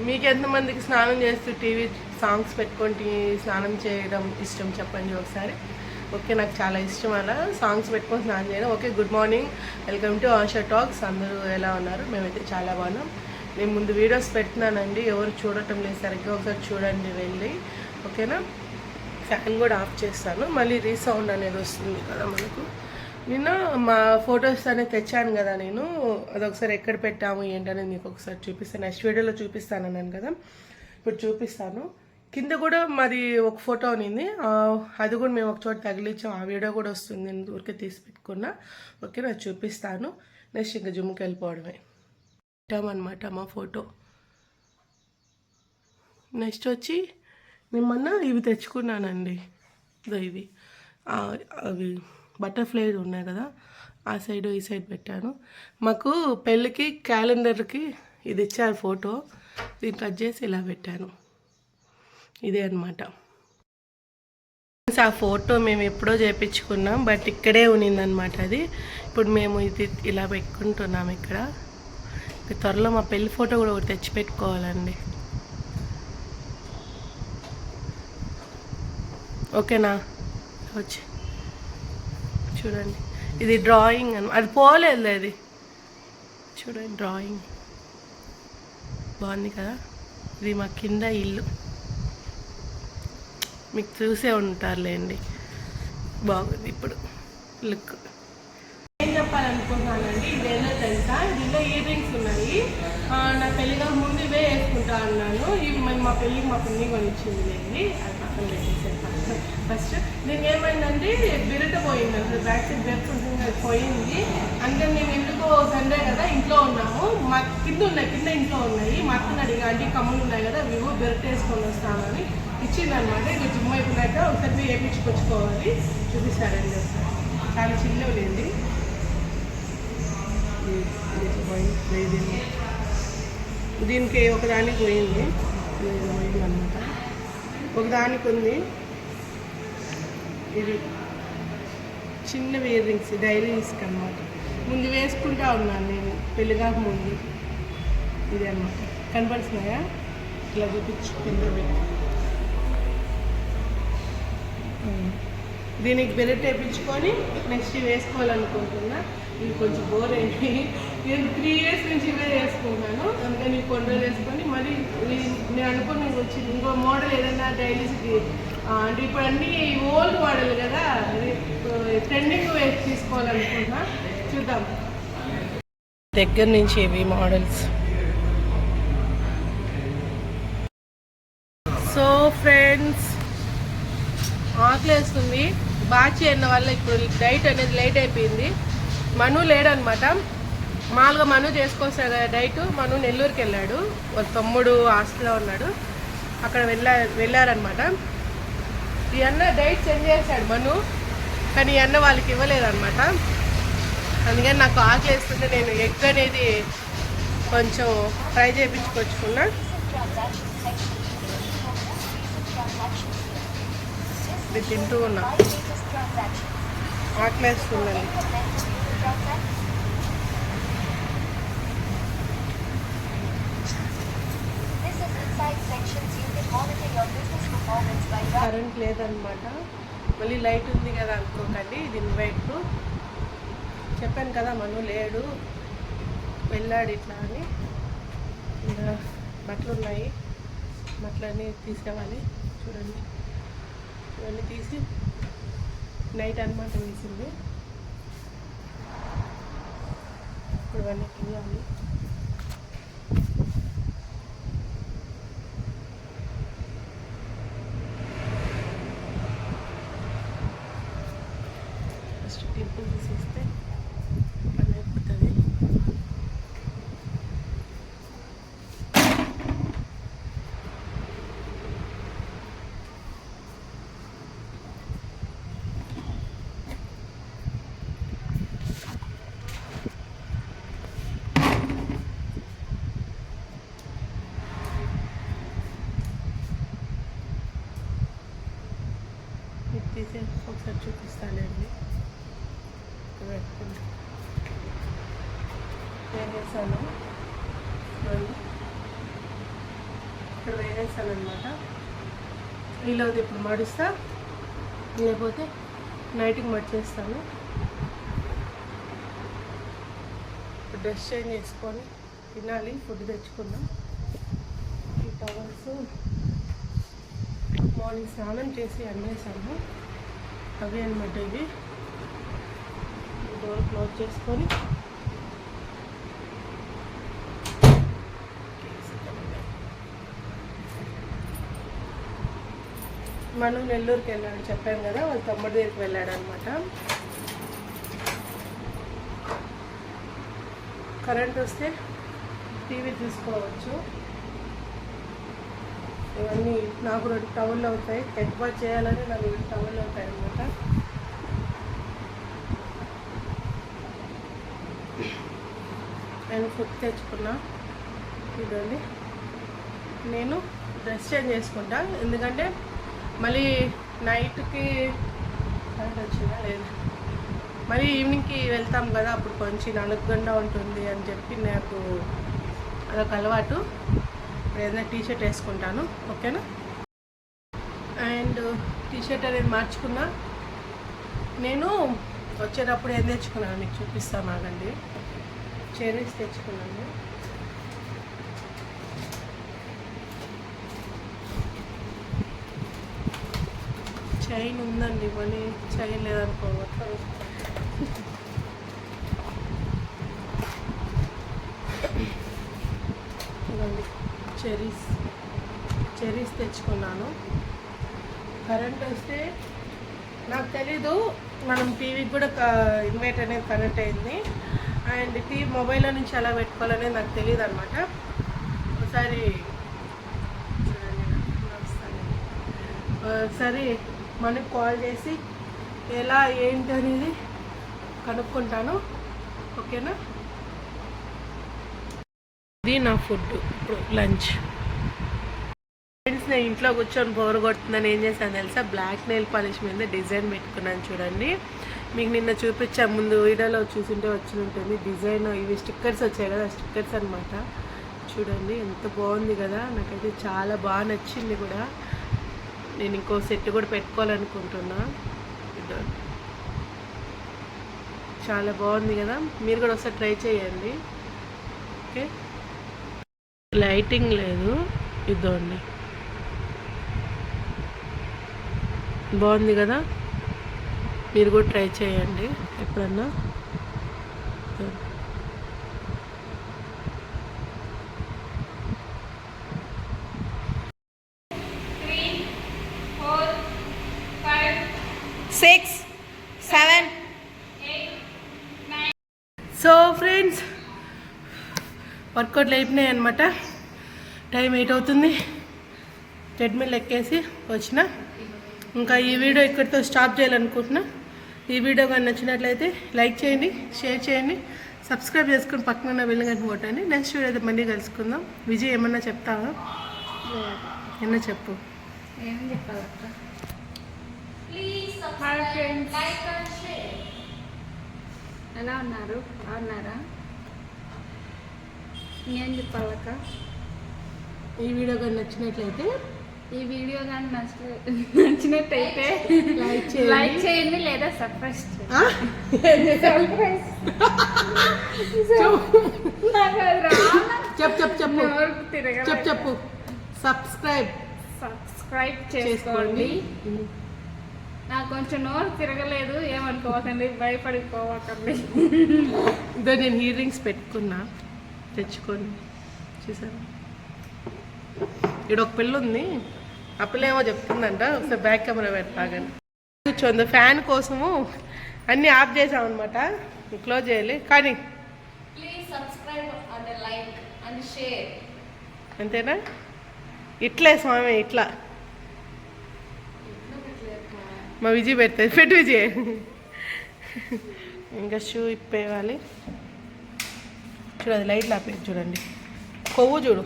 మీకు ఎంతమందికి స్నానం చేస్తూ టీవీ సాంగ్స్ పెట్టుకొని స్నానం చేయడం ఇష్టం చెప్పండి ఒకసారి. ఓకే, నాకు చాలా ఇష్టం అలా సాంగ్స్ పెట్టుకొని స్నానం చేయడం. Okay, good morning, welcome to Asha talks. అందరూ ఎలా ఉన్నారు? మేమైతే చాలా బాగున్నాం. నేను ముందు వీడియోస్ పెడుతున్నానండి, ఎవరు చూడటం లేదు సరిగ్గా, ఒకసారి చూడండి వెళ్ళి. ఓకేనా? ఫ్యాన్ కూడా ఆఫ్ చేస్తాను, మళ్ళీ రీసౌండ్ అనేది వస్తుంది కదా మనకు. నిన్న మా ఫొటోస్ అనేది తెచ్చాను కదా నేను, అదొకసారి ఎక్కడ పెట్టాము ఏంటనేది మీకు ఒకసారి చూపిస్తాను. నెక్స్ట్ వీడియోలో చూపిస్తాను అన్నాను కదా, ఇప్పుడు చూపిస్తాను. కింద కూడా మరి ఒక ఫోటో ఉన్నింది, అది కూడా మేము ఒక చోట తగిలించాం, ఆ వీడియో కూడా వస్తుంది, నేను ఊరికే తీసి పెట్టుకున్నా. ఓకే, నేను చూపిస్తాను. నెక్స్ట్ ఇంకా జిమ్కి వెళ్ళిపోవడమే. పెట్టామన్నమాట మా ఫోటో. నెక్స్ట్ వచ్చి నేను మొన్న ఇవి తెచ్చుకున్నానండి, ఇవి అవి బటర్ఫ్లై ఉన్నాయి కదా, ఆ సైడ్ ఈ సైడ్ పెట్టాను. మాకు పెళ్ళికి క్యాలెండర్కి ఇది ఇచ్చారు ఫోటో, దీన్ని కట్ చేసి ఇలా పెట్టాను. ఇదే అనమాట. ఆ ఫోటో మేము ఎప్పుడో చేయించుకున్నాం, బట్ ఇక్కడే ఉన్నిందనమాట అది. ఇప్పుడు మేము ఇది ఇలా పెట్టుకుంటున్నాం ఇక్కడ. త్వరలో మా పెళ్ళి ఫోటో కూడా ఒకటి తెచ్చి పెట్టుకోవాలండి. ఓకేనా? వచ్చి చూడండి, ఇది డ్రాయింగ్ అది పోలేదు, అది చూడండి డ్రాయింగ్ బాగుంది కదా. ఇది మా కింద ఇల్లు, మీకు చూసే ఉంటారులేండి, బాగుంది ఇప్పుడు లుక్. ఏం చెప్పాలనుకుంటున్నానండి, ఇదేదో తెలుసా, దీనిలో ఇయర్ రింగ్స్ ఉన్నాయి. నా పెళ్ళిగా ముందు ఇవే వేసుకుంటా అన్నాను. ఇవి మా పెళ్ళికి మా పిన్ని కొనిచ్చింది అండి, అది పక్కన పెట్టేసాను. ఫస్ట్ దీనికి ఏమైందంటే బిరట పోయింది, అసలు బ్యాక్ సైడ్ బ్రేక్ ఉంటుంది, అది పోయింది. అందుకని మేము ఎందుకో సండే కదా ఇంట్లో ఉన్నాము, మా కింద ఉన్నాయి, కింద ఇంట్లో ఉన్నాయి. మా అక్కని అడిగా, అంటే కమ్ములు ఉన్నాయి కదా, వివో బిరట వేసుకొని వస్తామని ఇచ్చిందనమాట. ఇక జిమ్ అయిపోయినాక ఒకసారి వేయించుకొచ్చుకోవాలి, చూపిస్తారండి ఒకసారి. చాలా చిన్నవి లేండి, దీనికి ఒకదానికి పోయింది అనమాట, ఒకదానికి ఉంది. ఇది చిన్న ఇయర్ రింగ్స్, డైలీ యూస్కి అనమాట. ముందు వేసుకుంటా ఉన్నాను నేను పెళ్ళిగాక ముందు. ఇది అనమాట, కనపడుతున్నాయా? ఇలా చూపించుకుంటే దీనికి బెరెట్ వేయించుకొని నెక్స్ట్ వేసుకోవాలనుకుంటున్నా. ఇది కొంచెం బోర్ అయింది, నేను 3 years నుంచి ఇవే వేసుకుంటాను. అందుకని కొన్ని రోజులు వేసుకొని మళ్ళీ నేను అనుకుని వచ్చింది ఇంకో మోడల్ ఏదైనా డైలీస్కి, అంటే ఇప్పుడు అన్నీ ఓల్డ్ మోడల్ కదా, ట్రెండింగ్ వేసి తీసుకోవాలనుకుంటున్నా. చూద్దాం దగ్గర నుంచి ఇవి మోడల్స్. సో ఫ్రెండ్స్, ఆకలేస్తుంది, బాచి అన్న వల్ల ఇప్పుడు డైట్ అనేది లేట్ అయిపోయింది. మను లేడనమాట, మామూలుగా మను చేసుకోవచ్చా డైట్. మను నెల్లూరుకి వెళ్ళాడు, వాళ్ళ తమ్ముడు హాస్టల్లో ఉన్నాడు, అక్కడ వెళ్ళారనమాట. ఈ అన్న డైట్ సెండ్ చేశాడు మను, కానీ ఈ అన్న వాళ్ళకి ఇవ్వలేదన్నమాట. అందుకని నాకు ఆకలేస్తుంటే నేను ఎగ్ అనేది కొంచెం ఫ్రై చేయించుకొచ్చుకున్నా. ఇది తింటూ ఉన్నా, ఆకలేస్తుందండి. కరెంట్ లేదనమాట, మళ్ళీ లైట్ ఉంది కదా అనుకోకండి, ఇది ఇన్వైట్. చెప్పాను కదా మను లేడు, వెళ్ళాడు ఇట్లా అని. ఇంకా బట్టలు ఉన్నాయి, బట్టలన్నీ తీసేవాలి. చూడండి, ఇవన్నీ తీసి నైట్ అనమాట వేసింది, ఇప్పుడు ఇవన్నీ తీయాలి. ఫస్ట్ క్లిప్పులు తీసేస్తే పని అయిపోతుంది. తీసే ఒకసారి చూపిస్తానండి. పెట్టుకుంటా ఏం చేశాను, ఇక్కడ వేసేస్తాను అనమాట. ఈలోది ఇప్పుడు మడుస్తా, లేకపోతే నైట్కి మడిచేస్తాను. డ్రెస్ చేంజ్ చేసుకొని తినాలి, ఫుడ్ తెచ్చుకుందాం. ఈ టవల్స్ మార్నింగ్ స్నానం చేసి అన్నేసాము, అవి అనమాట. ఇవి డోర్ క్లోజ్ చేసుకొని మనం నెల్లూరుకి వెళ్ళాడు చెప్పాను కదా, వాళ్ళ తమ్ముడి దగ్గరికి వెళ్ళాడు అనమాట. కరెంట్ వస్తే టీవీ చూసుకోవచ్చు. ఇవన్నీ నాకు 2 టవల్ అవుతాయి, హెడ్ వాష్ చేయాలని నాకు 2 టవల్ అవుతాయి అనమాట. నేను ఫుడ్ తెచ్చుకున్నా. ఇదండి, నేను డ్రెస్ చేంజ్ చేసుకుంటా, ఎందుకంటే మళ్ళీ నైట్కి కరెంట్ వచ్చిందా లేదు, మళ్ళీ ఈవినింగ్కి వెళ్తాం కదా, అప్పుడు కొంచెం నలుగుకుండా ఉంటుంది అని చెప్పి నాకు అదొక అలవాటు. ఏదైనా టీషర్ట్ వేసుకుంటాను, ఓకేనా. అండ్ టీషర్ట్ అనేది మార్చుకున్నా. నేను వచ్చేటప్పుడు ఏం తెచ్చుకున్నాను మీకు చూపిస్తాను, ఆగండి. చెరీస్ తెచ్చుకున్నాను. చైన్ ఉందండి, మనీ చైన్ లేదనుకోవచ్చు. ఇదండి చెరీస్ తెచ్చుకున్నాను. కరెంట్ వస్తే నాకు తెలీదు, మనం టీవీకి కూడా ఇన్వర్టర్ అనేది కనెక్ట్ అయింది. అండ్ టీవీ మొబైల్లో నుంచి ఎలా పెట్టుకోవాలనేది నాకు తెలియదు అనమాట. ఒకసారి మనకి కాల్ చేసి ఎలా ఏంటి అనేది కనుక్కుంటాను, ఓకేనా. ఇది నా ఫుడ్, ఇప్పుడు లంచ్. ఫ్రెండ్స్, నేను ఇంట్లో కూర్చొని బోర్ కొడుతుందని ఏం చేశాను తెలుసా, బ్లాక్ నెయిల్ పాలిష్ మీద డిజైన్ పెట్టుకున్నాను. చూడండి, మీకు నిన్న చూపించా, ముందు వీడియోలో చూసింటే వచ్చి ఉంటుంది డిజైన్. ఇవి స్టిక్కర్స్ వచ్చాయి కదా, స్టిక్కర్స్ అనమాట. చూడండి ఎంత బాగుంది కదా, నాకైతే చాలా బాగా నచ్చింది కూడా. నేను ఇంకో సెట్ కూడా పెట్టుకోవాలనుకుంటున్నా. చాలా బాగుంది కదా, మీరు కూడా ఒకసారి ట్రై చేయండి, ఓకే. లైటింగ్ లేదు, ఇద్దండి, బాగుంది కదా, మీరు కూడా ట్రై చేయండి ఎప్పుడన్నా. సో ఫ్రెండ్స్, వర్కౌట్లు అయిపోయినాయి అనమాట. టైం 8 అవుతుంది. ట్రెడ్మిల్ ఎక్కేసి వచ్చిన. ఇంకా ఈ వీడియో ఇక్కడితో స్టాప్ చేయాలనుకుంటున్నా. ఈ వీడియో కానీ నచ్చినట్లయితే లైక్ చేయండి, షేర్ చేయండి, సబ్స్క్రైబ్ చేసుకుని పక్కన బెల్ గంట కొట్టండి. నెక్స్ట్ వీడియో అయితే మళ్ళీ కలుసుకుందాం. విజయ్ ఏమన్నా చెప్తావా? ఏమన్నా చెప్పు. ఏం చెప్పాలక్క? ఎలా ఉన్నారు? బాగున్నారా? ఏం చెప్పాలక్క? ఈ వీడియో కానీ నచ్చినట్లయితే నచ్చినట్టయితే లైక్ చేయండి లేదా సబ్స్క్రైబ్ చెప్పు సబ్స్క్రైబ్ చేసుకోండి. నాకు కొంచెం నోరు తిరగలేదు, ఏమనుకోవకండి, భయపడిపోవకండి. ఇదో నేను ఇయర్ రింగ్స్ పెట్టుకున్నా, తెచ్చుకోండి. చూసాను, ఇక్కడ ఒక పిల్ల ఉంది, ఆ పిల్ల ఏమో చెప్తుందంట. ఒకసారి బ్యాక్ కెమెరా పెట్టాగండి. కూర్చోంది, ఫ్యాన్ కోసము అన్నీ ఆఫ్ చేసామన్నమాట, క్లోజ్ చేయాలి. కానీ అంతేనా? ఇట్లే స్వామి, ఇట్లా మా విజయ్ పెడుతుంది. పెట్టు విజయ్. ఇంకా షూ ఇప్పేయాలి. చూడండి, లైట్లు ఆపేది చూడండి, కొవ్వు చూడు.